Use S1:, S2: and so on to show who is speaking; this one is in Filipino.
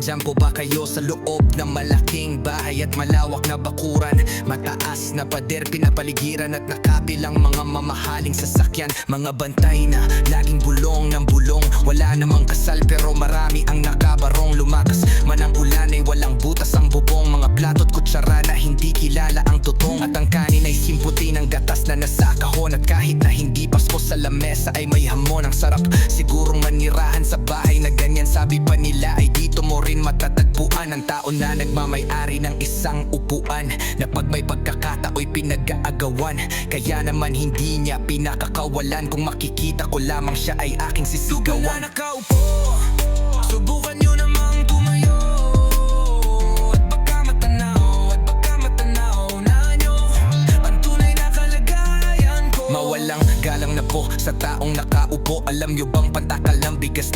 S1: Nandyan po ba kayo sa loob ng malaking bahay at malawak na bakuran? Mataas na pader, pinapaligiran at nakabilang mga mamahaling sasakyan. Mga bantay na laging bulong ng bulong. Wala namang kasal pero marami ang nakabarong. Lumakas man ang ulan ay walang butas ang bubong. Mga plato't kutsara na hindi kilala ang tutong. At ang kanin ay simputi ng gatas na nasa kahon. At kahit na hindi pasko sa lamesa ay may hamon. Ang sarap sigurong manirahan sa bahay na ganyan. Sabi pa nila ay dito mo rin matatagpuan ang tao na nagmamay-ari ng isang upuan, na pag may pagkakatao'y pinag-aagawan. Kaya naman hindi niya pinakakawalan. Kung makikita ko lamang siya ay aking sisigawan. Doon na nakaupo, subukan nyo namang tumayo. At baka matanaw na nyo ang tunay na kalagayan ko. Mawalang galang na po sa taong nakaupo. Alam nyo bang pantakal ng bigas na